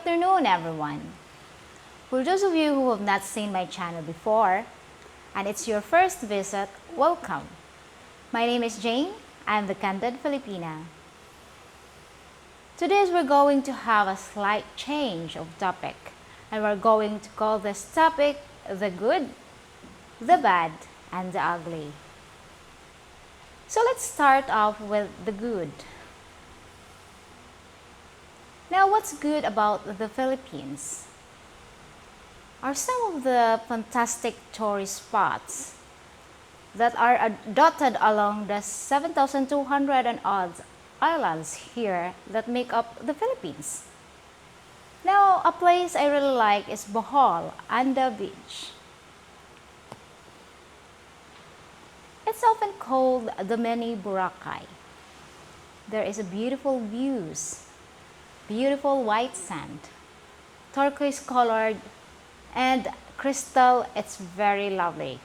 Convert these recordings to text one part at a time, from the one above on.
afternoon, everyone. For those of you who have not seen my channel before, and it's your first visit, welcome. My name is Jane. I'm the Candid Filipina. Today we're going to have a slight change of topic, and we're going to call this topic the good, the bad, and the ugly. So let's start off with the good. Now, what's good about the Philippines are some of the fantastic tourist spots that are dotted along the 7,200 and odd islands here that make up the Philippines. Now, a place I really like is Bohol and the beach. It's often called the mini Boracay. There is a beautiful views, beautiful white sand, turquoise colored, and crystal. It's very lovely.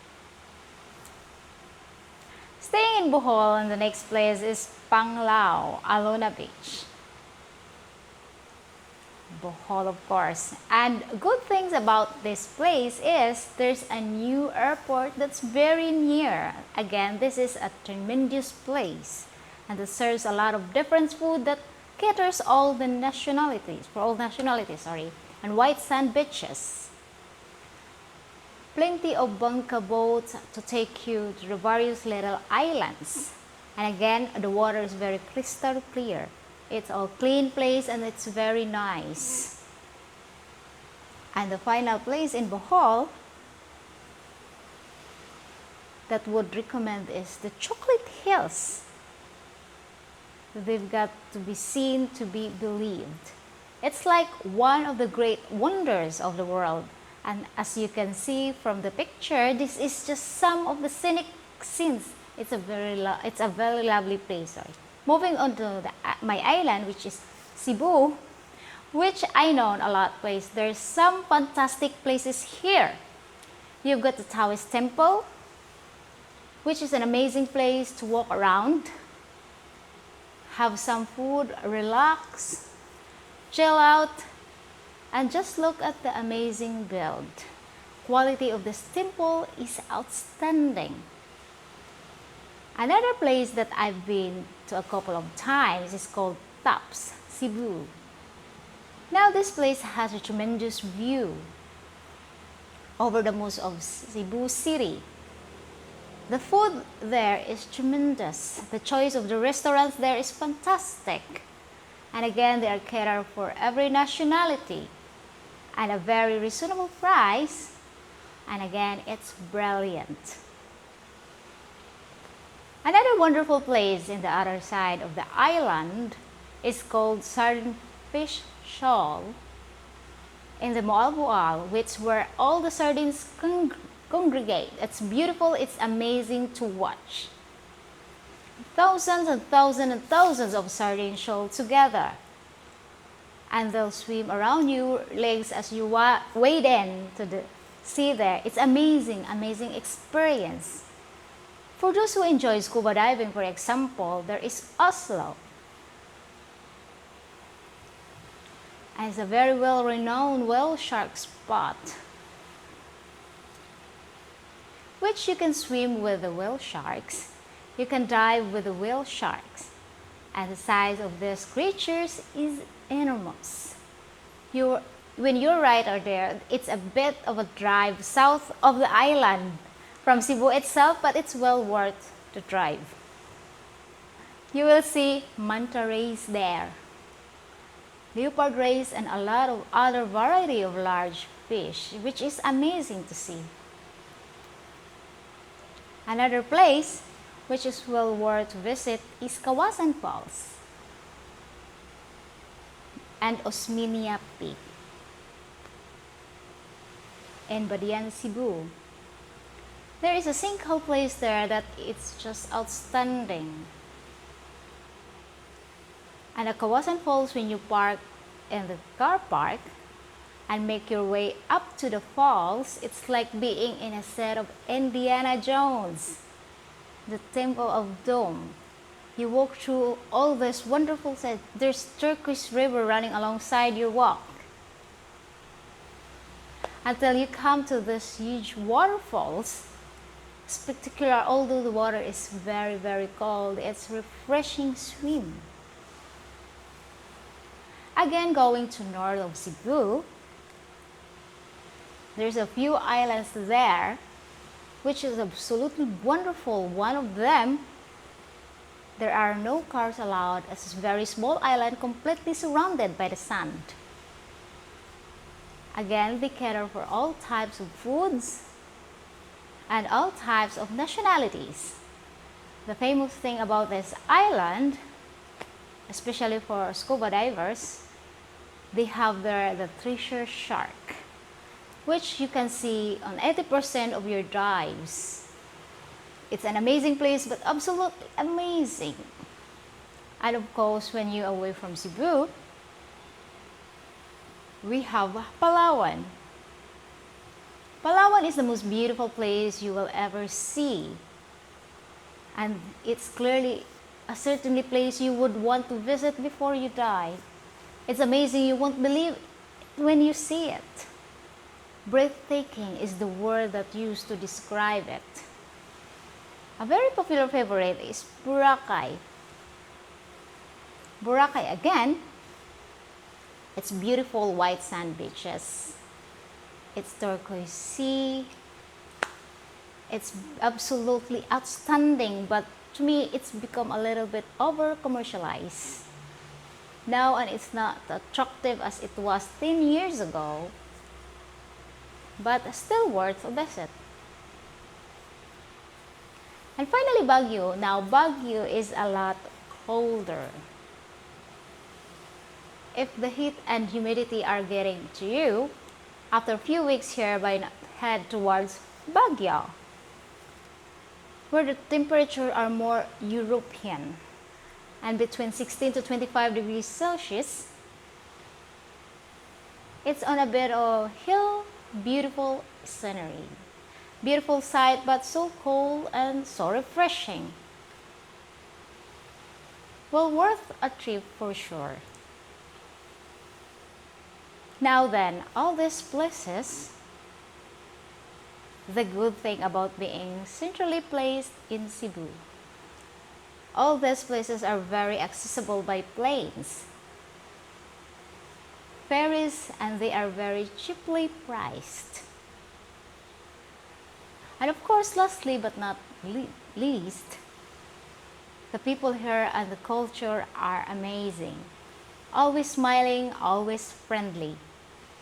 Staying in Bohol, and the next place is Panglao, Alona Beach. Bohol, of course. And good things about this place is there's a new airport that's very near. Again, this is a tremendous place, and it serves a lot of different food that caters all the nationalities, and white sand beaches. Plenty of bangka boats to take you to the various little islands. And again, the water is very crystal clear. It's a clean place and it's very nice. And the final place in Bohol that would recommend is the Chocolate Hills. They've got to be seen to be believed. It's like one of the great wonders of the world. And as you can see from the picture, this is just some of the scenic scenes. It's a very lovely place. Sorry. Moving on to my island, which is Cebu, which I know a lot place. There's some fantastic places here. You've got the Taoist Temple, which is an amazing place to walk around, have some food, relax, chill out, and just look at the amazing build. Quality of this temple is outstanding. Another place that I've been to a couple of times is called Taps, Cebu. Now this place has a tremendous view over the most of Cebu City. The food there is tremendous. The choice of the restaurants there is fantastic. And again, they are catered for every nationality at a very reasonable price. And again, it's brilliant. Another wonderful place in the other side of the island is called Sardine Fish Shoal in the Moalboal, which where all the sardines congregate. It's beautiful, it's amazing to watch. Thousands and thousands and thousands of sardines shoal together, and they'll swim around your legs as you wade in to the sea there. It's amazing, amazing experience. For those who enjoy scuba diving, for example, there is Oslo. And it's a very well-renowned whale shark spot, which you can swim with the whale sharks. You can dive with the whale sharks. And the size of these creatures is enormous. When you're right out there, it's a bit of a drive south of the island from Cebu itself, but it's well worth the drive. You will see manta rays there, leopard rays, and a lot of other variety of large fish, which is amazing to see. Another place which is well worth to visit is Kawasan Falls and Osminia Peak in Badian, Cebu. There is a sinkhole place there that it's just outstanding. And at Kawasan Falls, when you park in the car park and make your way up to the falls, it's like being in a set of Indiana Jones, the Temple of Doom. You walk through all this wonderful set. There's turquoise river running alongside your walk. until you come to this huge waterfalls. Spectacular, although the water is very, very cold, it's refreshing swim. Again, going to north of Cebu, there's a few islands there, which is absolutely wonderful. One of them, there are no cars allowed, as it's a very small island completely surrounded by the sand. Again, they cater for all types of foods and all types of nationalities. The famous thing about this island, especially for scuba divers, they have there the treasure shark, which you can see on 80% of your dives. It's an amazing place, but absolutely amazing. And of course, when you're away from Cebu, we have Palawan. Palawan is the most beautiful place you will ever see. And it's clearly a certainly place you would want to visit before you die. It's amazing, you won't believe when you see it. Breathtaking is the word that used to describe it. A very popular favorite is Boracay. Boracay again, it's beautiful white sand beaches. It's turquoise sea. It's absolutely outstanding, but to me, it's become a little bit over commercialized now, and it's not attractive as it was 10 years ago, but still worth a visit. And finally, Baguio. Now, Baguio is a lot colder. If the heat and humidity are getting to you, after a few weeks here, why not head towards Baguio, where the temperature are more European and between 16 to 25 degrees Celsius. It's on a bit of hill, beautiful scenery. Beautiful sight, but so cold and so refreshing. Well, worth a trip for sure. Now then, all these places, the good thing about being centrally placed in Cebu, all these places are very accessible by planes, ferries, and they are very cheaply priced. And of course, lastly but not least, the people here and the culture are amazing. Always smiling, always friendly,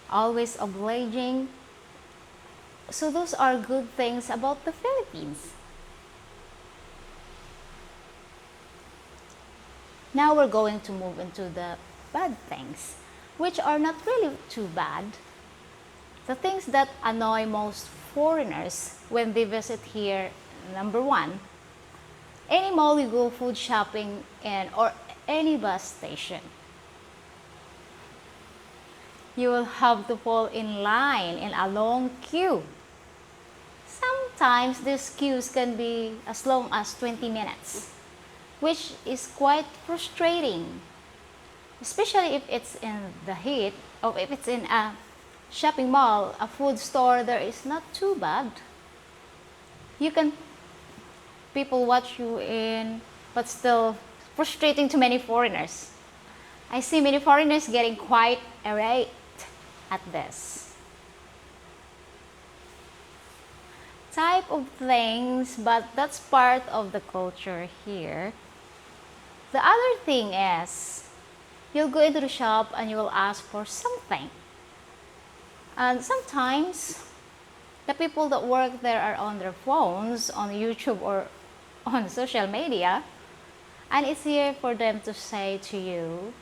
always obliging. So those are good things about the Philippines. Now we're going to move into the bad things, which are not really too bad. The things that annoy most foreigners when they visit here, number one, any mall you go food shopping in or any bus station, you will have to fall in line in a long queue. Sometimes these queues can be as long as 20 minutes, which is quite frustrating, especially if it's in the heat, or if it's in a shopping mall, a food store, there is not too bad. People watch you in, but still frustrating to many foreigners. I see many foreigners getting quite irate at this type of things, but that's part of the culture here. The other thing is, you'll go into the shop and you will ask for something. And sometimes, the people that work there are on their phones, on YouTube or on social media, and it's here for them to say to you,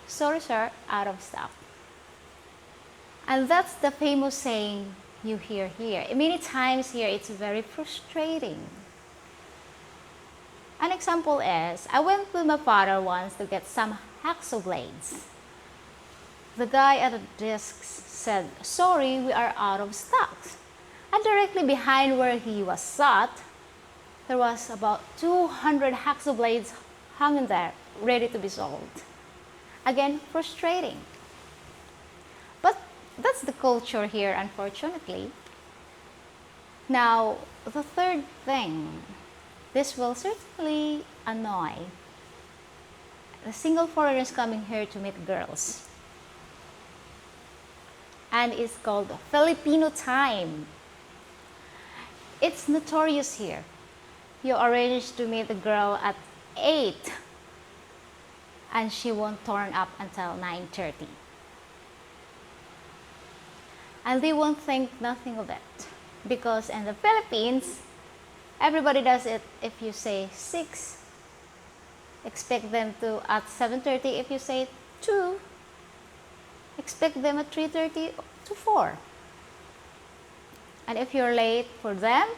sorry sir, out of stock. And that's the famous saying you hear here. Many times here, it's very frustrating. An example is, I went with my father once to get some hacksaw blades. The guy at the desk said, sorry, we are out of stock. And directly behind where he was sat, there was about 200 hacksaw blades hanging there, ready to be sold. Again, frustrating. But that's the culture here, unfortunately. Now, the third thing, this will certainly annoy the single foreigners coming here to meet girls. And it's called Filipino time. It's notorious here. You arrange to meet the girl at 8 and she won't turn up until 9:30. And they won't think nothing of it. Because in the Philippines, everybody does it. If you say 6, expect them to at 7:30. If you say 2, expect them at 3:30 to 4. And if you're late for them,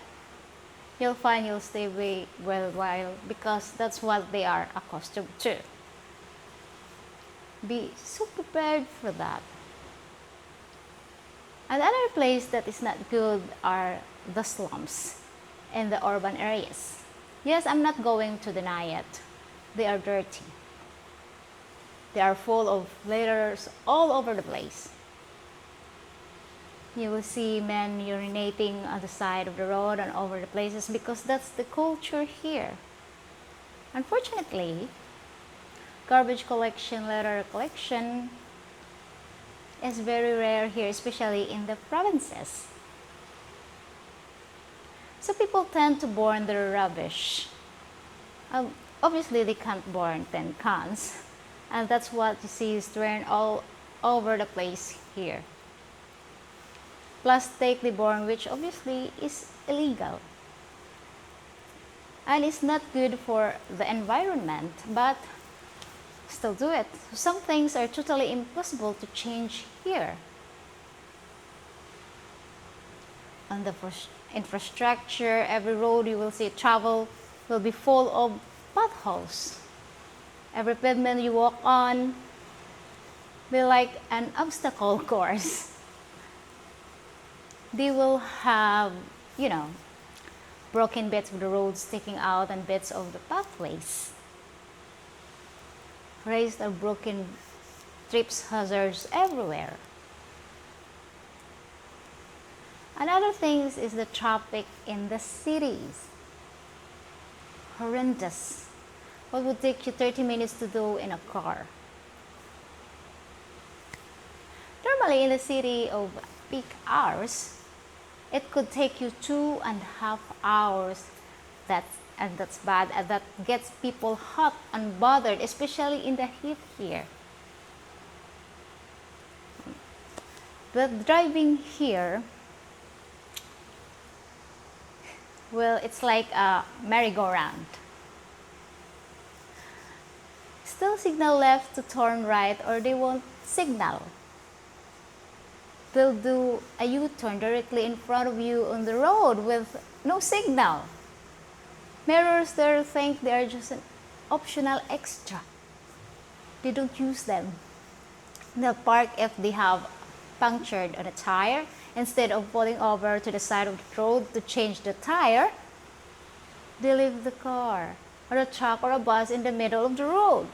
you'll find you'll stay way well while, because that's what they are accustomed to. Be so prepared for that. Another place that is not good are the slums in the urban areas. Yes, I'm not going to deny it. They are dirty. They are full of litters all over the place. You will see men urinating on the side of the road and over the places because that's the culture here. Unfortunately, garbage collection, litter collection is very rare here, especially in the provinces. So people tend to burn their rubbish. Obviously, they can't burn 10 cans, and that's what you see is thrown all over the place here. Plus, take the burn, which obviously is illegal. And it's not good for the environment, but still do it. Some things are totally impossible to change here. On the infrastructure, every road you will see travel will be full of potholes. Every pavement you walk on will be like an obstacle course. They will have, broken bits of the road sticking out and bits of the pathways. Raised or broken trips hazards everywhere. Another thing is the traffic in the cities. Horrendous. What would take you 30 minutes to do in a car? Normally in the city of peak hours, it could take you 2.5 hours. That's bad, and that gets people hot and bothered, especially in the heat here. But driving here, well, it's like a merry-go-round. Still signal left to turn right, or they won't signal. They'll do a U-turn directly in front of you on the road with no signal. Mirrors there think they are just an optional extra. They don't use them. They'll park if they have punctured on a tire. Instead of pulling over to the side of the road to change the tire, they leave the car or a truck or a bus in the middle of the road.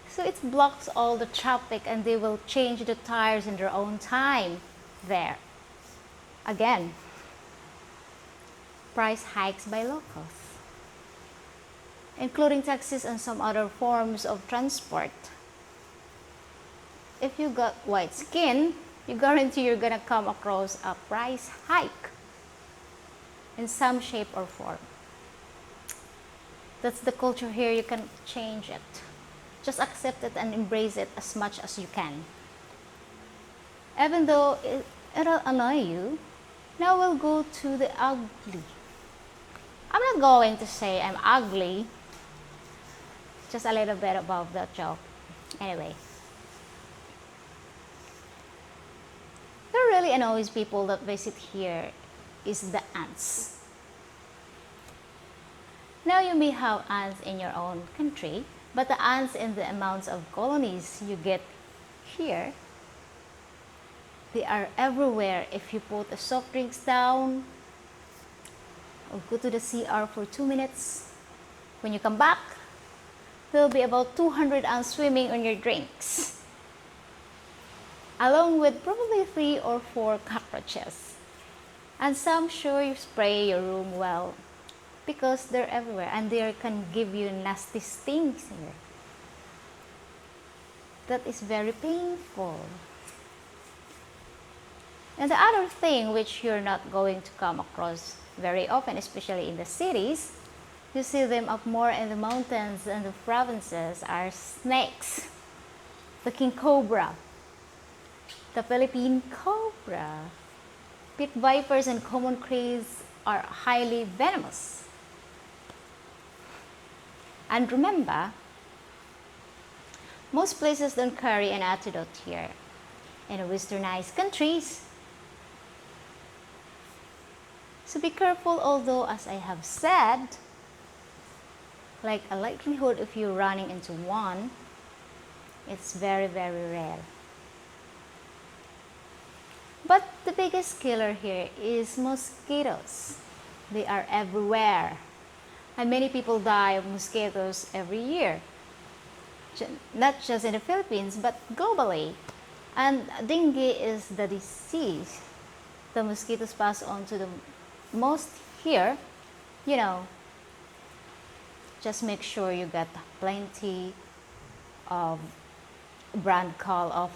So it blocks all the traffic, and they will change the tires in their own time there. Again, price hikes by locals, including taxis and some other forms of transport. If you got white skin, you guarantee you're gonna come across a price hike in some shape or form. That's the culture here. You can change it. Just accept it and embrace it as much as you can. Even though it'll annoy you, now we'll go to the ugly. I'm not going to say I'm ugly, just a little bit above that joke. Anyway, what really annoys people that visit here is the ants. Now you may have ants in your own country, but the ants in the amounts of colonies you get here, they are everywhere. If you put the soft drinks down or go to the CR for 2 minutes, when you come back, there'll be about 200 ants swimming on your drinks. along with probably 3 or 4 cockroaches. And some sure you spray your room well because they're everywhere and they can give you nasty stings here. That is very painful. And the other thing which you're not going to come across very often, especially in the cities, you see them up more in the mountains and the provinces, are snakes. The king cobra, the Philippine cobra. Pit vipers and common crays are highly venomous. And remember, most places don't carry an antidote here. In westernized countries, so be careful, although as I have said, like a likelihood if you're running into one, it's very, very rare. But the biggest killer here is mosquitoes. They are everywhere. And many people die of mosquitoes every year. Not just in the Philippines, but globally. And dengue is the disease the mosquitoes pass on to the most here. You know, just make sure you get plenty of brand call off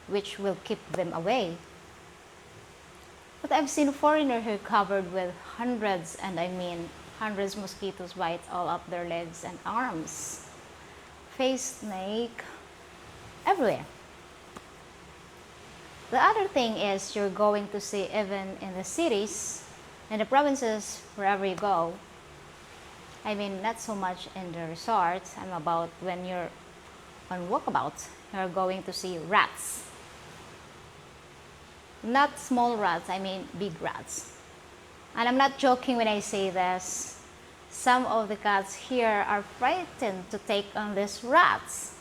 which will keep them away. But I've seen a foreigner here covered with hundreds, and I mean hundreds mosquitoes bites all up their legs and arms. Face snake everywhere. The other thing is you're going to see even in the cities, in the provinces, wherever you go. I mean, not so much in the resorts. I'm about when you're on walkabouts, you're going to see rats. Not small rats, I mean big rats. And I'm not joking when I say this. Some of the cats here are frightened to take on these rats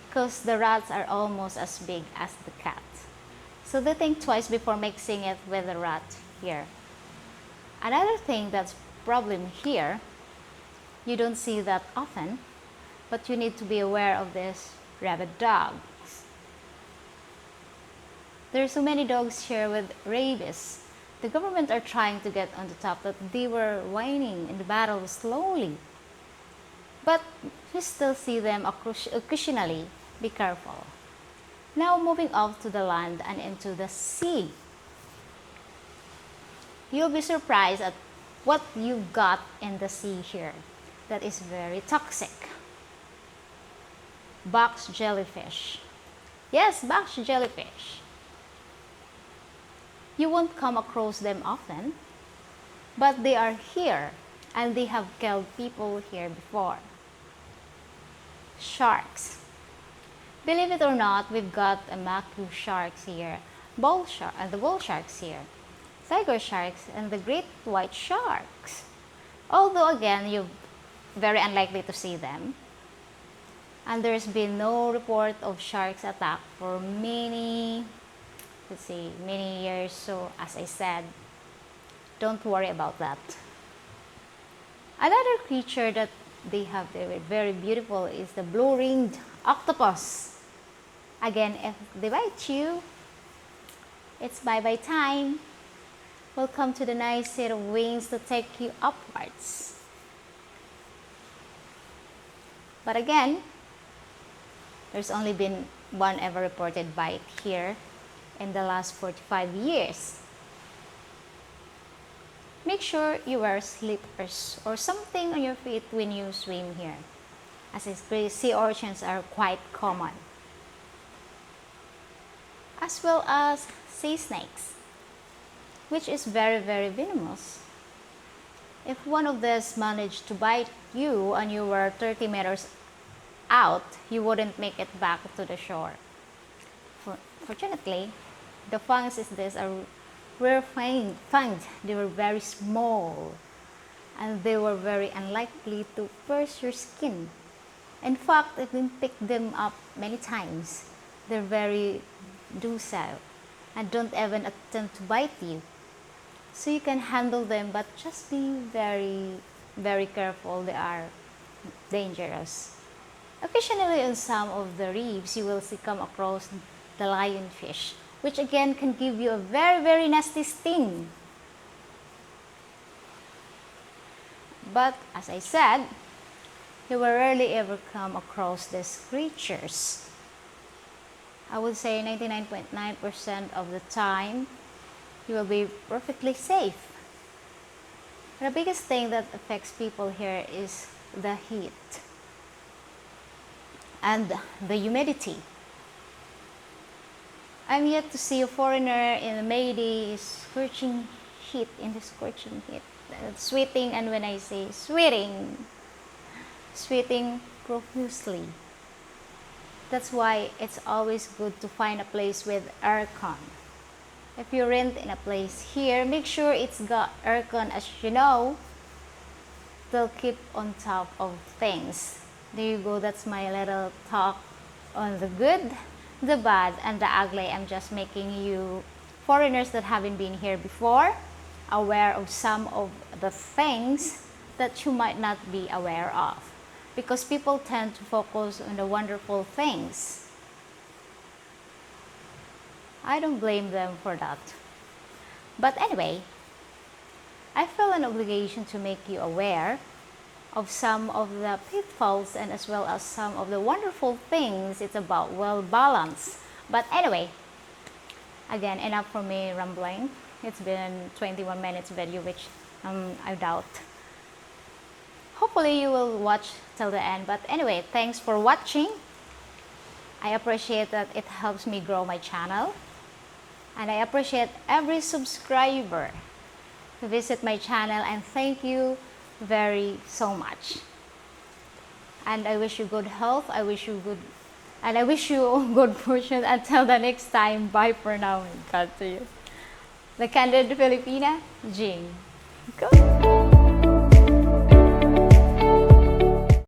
because the rats are almost as big as the cat. So they think twice before mixing it with the rat here. Another thing that's problem here, you don't see that often, but you need to be aware of this rabid dogs. There are so many dogs here with rabies. The government are trying to get on the top that they were whining in the battle slowly. But you still see them occasionally. Be careful. Now moving off to the land and into the sea. You'll be surprised at what you got in the sea here that is very toxic. Box jellyfish. Yes, box jellyfish. You won't come across them often, but they are here and they have killed people here before. Sharks. Believe it or not, we've got a mako sharks here, the bull sharks here, tiger sharks, and the great white sharks. Although again, you're very unlikely to see them. And there's been no report of sharks attack for many years. So as I said, don't worry about that. Another creature that they have very, very beautiful is the blue-ringed octopus. Again, if they bite you, it's bye-bye time. Welcome to the nice set of wings to take you upwards. But again, there's only been one ever reported bite here in the last 45 years. Make sure you wear slippers or something on your feet when you swim here, as sea urchins are quite common, as well as sea snakes, which is very, very venomous. If one of these managed to bite you and you were 30 meters out, you wouldn't make it back to the shore. Fortunately, the fangs are rare fangs. They were very small and they were very unlikely to pierce your skin. In fact, I've been picked them up many times. They're very docile and don't even attempt to bite you. So you can handle them, but just be very, very careful. They are dangerous. Occasionally on some of the reefs, you will come across the lionfish, which again can give you a very, very nasty sting. But as I said, you will rarely ever come across these creatures. I would say 99.9% of the time, you will be perfectly safe. The biggest thing that affects people here is the heat and the humidity. I'm yet to see a foreigner in the Mayday scorching heat, sweating, and when I say sweating profusely. That's why it's always good to find a place with aircon. If you rent in a place here, make sure it's got aircon. As you know, they'll keep on top of things. There you go, that's my little talk on the good, the bad, and the ugly. I'm just making you foreigners that haven't been here before aware of some of the things that you might not be aware of, because people tend to focus on the wonderful things. I don't blame them for that. But anyway, I feel an obligation to make you aware of some of the pitfalls and as well as some of the wonderful things. It's about well balanced. But anyway, again, enough for me rambling. It's been 21 minutes video, which I doubt. Hopefully you will watch till the end. But anyway, thanks for watching. I appreciate that it helps me grow my channel. And I appreciate every subscriber to visit my channel, and thank you very so much. And I wish you good health. I wish you good fortune. Until the next time, bye for now. God to you. The Candid Filipina, Jean. Go.